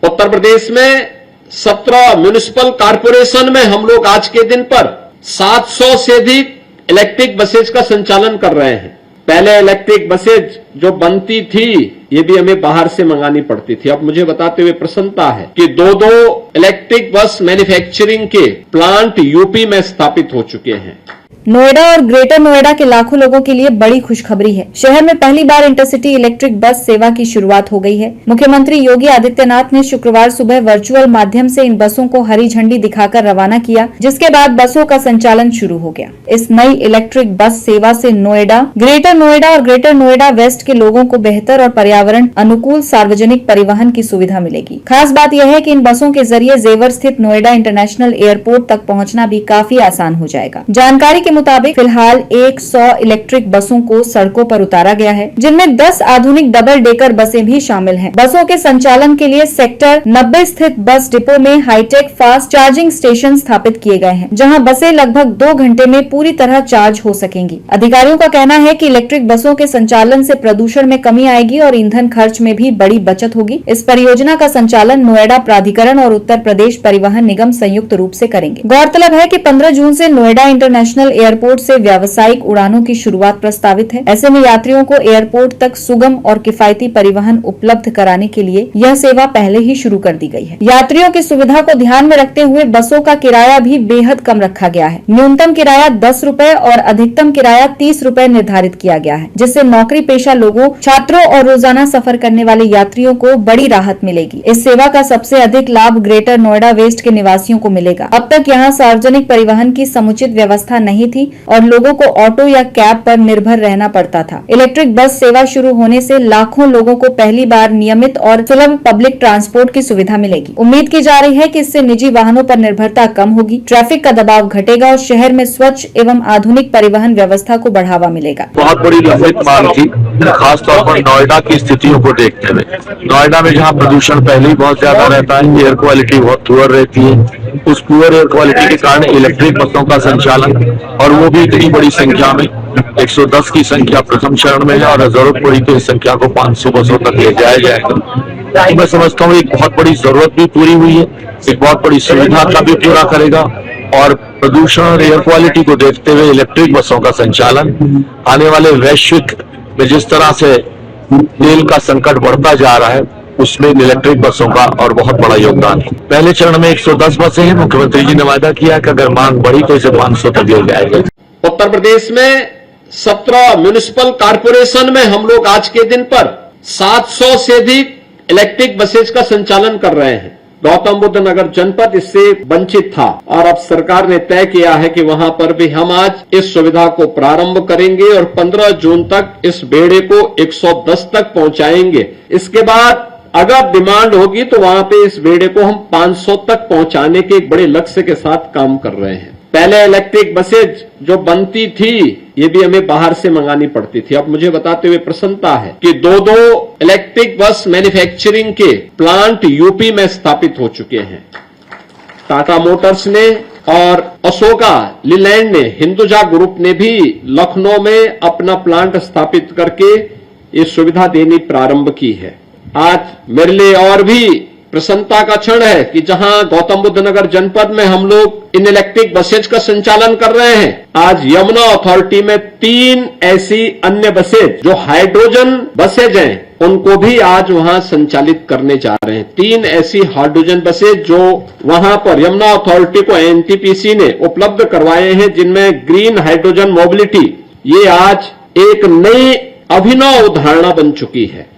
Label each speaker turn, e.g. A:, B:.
A: उत्तर प्रदेश में 17 municipal corporation में हम लोग आज के दिन पर 700 से अधिक इलेक्ट्रिक बसेज का संचालन कर रहे हैं। पहले इलेक्ट्रिक बसेज जो बनती थी ये भी हमें बाहर से मंगानी पड़ती थी। अब मुझे बताते हुए प्रसन्नता है कि दो इलेक्ट्रिक बस मैन्युफैक्चरिंग के प्लांट यूपी में स्थापित हो चुके हैं।
B: नोएडा और ग्रेटर नोएडा के लाखों लोगों के लिए बड़ी खुशखबरी है। शहर में पहली बार इंटरसिटी इलेक्ट्रिक बस सेवा की शुरुआत हो गई है। मुख्यमंत्री योगी आदित्यनाथ ने शुक्रवार सुबह वर्चुअल माध्यम से इन बसों को हरी झंडी दिखाकर रवाना किया, जिसके बाद बसों का संचालन शुरू हो गया। इस नई इलेक्ट्रिक बस सेवा से नोएडा, ग्रेटर नोएडा और ग्रेटर नोएडा वेस्ट के लोगों को बेहतर और पर्यावरण अनुकूल सार्वजनिक परिवहन की सुविधा मिलेगी। खास बात यह है कि इन बसों के जरिए जेवर स्थित नोएडा इंटरनेशनल एयरपोर्ट तक पहुँचना भी काफी आसान हो जाएगा। जानकारी के मुताबिक फिलहाल 100 इलेक्ट्रिक बसों को सड़कों पर उतारा गया है, जिनमें 10 आधुनिक डबल डेकर बसें भी शामिल हैं। बसों के संचालन के लिए सेक्टर 90 स्थित बस डिपो में हाईटेक फास्ट चार्जिंग स्टेशन स्थापित किए गए हैं, जहां बसें लगभग 2 घंटे में पूरी तरह चार्ज हो सकेंगी। अधिकारियों का कहना है कि इलेक्ट्रिक बसों के संचालन से प्रदूषण में कमी आएगी और ईंधन खर्च में भी बड़ी बचत होगी। इस परियोजना का संचालन नोएडा प्राधिकरण और उत्तर प्रदेश परिवहन निगम संयुक्त रूप से करेंगे। गौरतलब है कि 15 जून से नोएडा इंटरनेशनल एयरपोर्ट से व्यावसायिक उड़ानों की शुरुआत प्रस्तावित है। ऐसे में यात्रियों को एयरपोर्ट तक सुगम और किफायती परिवहन उपलब्ध कराने के लिए यह सेवा पहले ही शुरू कर दी गई है। यात्रियों की सुविधा को ध्यान में रखते हुए बसों का किराया भी बेहद कम रखा गया है। न्यूनतम किराया 10 रुपए और अधिकतम किराया 30 रुपए निर्धारित किया गया है, जिससे नौकरी पेशा लोगों, छात्रों और रोजाना सफर करने वाले यात्रियों को बड़ी राहत मिलेगी। इस सेवा का सबसे अधिक लाभ ग्रेटर नोएडा वेस्ट के निवासियों को मिलेगा। अब तक यहाँ सार्वजनिक परिवहन की समुचित व्यवस्था नहीं थी और लोगों को ऑटो या कैब पर निर्भर रहना पड़ता था। इलेक्ट्रिक बस सेवा शुरू होने से लाखों लोगों को पहली बार नियमित और सुलभ पब्लिक ट्रांसपोर्ट की सुविधा मिलेगी। उम्मीद की जा रही है कि इससे निजी वाहनों पर निर्भरता कम होगी, ट्रैफिक का दबाव घटेगा और शहर में स्वच्छ एवं आधुनिक परिवहन व्यवस्था को बढ़ावा मिलेगा।
C: बहुत बड़ी लंबित मांग थी, खासतौर पर नोएडा की स्थितियों को देखते हुए। नोएडा में जहाँ प्रदूषण पहले ही बहुत ज्यादा रहता है, एयर क्वालिटी बहुत पुअर रहती है, उस पुअर एयर क्वालिटी के कारण इलेक्ट्रिक बसों का संचालन, और वो भी इतनी बड़ी संख्या में 110 की संख्या प्रथम चरण में है और जरूरत पड़ी तो इस संख्या को 500 बसों तक ले जाया जाएगा। मैं समझता हूँ एक बहुत बड़ी जरूरत भी पूरी हुई है, एक बहुत बड़ी सुविधा का भी पूरा करेगा, और प्रदूषण और एयर क्वालिटी को देखते हुए इलेक्ट्रिक बसों का संचालन आने वाले वैश्विक में जिस तरह से तेल का संकट बढ़ता जा रहा है उसमें इलेक्ट्रिक बसों का और बहुत बड़ा योगदान है। पहले चरण में 110 बसें हैं। मुख्यमंत्री जी ने वादा किया कि अगर मांग बढ़ी तो इसे 500 तक ले जाएगा।
A: उत्तर प्रदेश में 17 म्युनिसिपल कॉरपोरेशन में हम लोग आज के दिन पर 700 से अधिक इलेक्ट्रिक बसेज का संचालन कर रहे हैं। गौतम बुद्ध नगर जनपद इससे वंचित था और अब सरकार ने तय किया है कि वहां पर भी हम आज इस सुविधा को प्रारंभ करेंगे और 15 जून तक इस बेड़े को 110 तक पहुंचाएंगे। इसके बाद अगर डिमांड होगी तो वहां पे इस बेड़े को हम 500 तक पहुंचाने के एक बड़े लक्ष्य के साथ काम कर रहे हैं। पहले इलेक्ट्रिक बसेज जो बनती थी ये भी हमें बाहर से मंगानी पड़ती थी। अब मुझे बताते हुए प्रसन्नता है कि दो इलेक्ट्रिक बस मैन्युफैक्चरिंग के प्लांट यूपी में स्थापित हो चुके हैं। टाटा मोटर्स ने और अशोका लीलैंड ने, हिंदुजा ग्रुप ने भी लखनऊ में अपना प्लांट स्थापित करके ये सुविधा देनी प्रारंभ की है। आज मेरे लिए और भी प्रसन्नता का क्षण है कि जहां गौतम बुद्ध नगर जनपद में हम लोग इन इलेक्ट्रिक बसेज का संचालन कर रहे हैं, आज यमुना अथॉरिटी में 3 ऐसी अन्य बसेज जो हाइड्रोजन बसेज हैं उनको भी आज वहां संचालित करने जा रहे हैं। 3 ऐसी हाइड्रोजन बसेज जो वहां पर यमुना अथॉरिटी को एनटीपीसी ने उपलब्ध करवाए हैं, जिनमें ग्रीन हाइड्रोजन मोबिलिटी ये आज एक नई अभिनव उदाहरण बन चुकी है।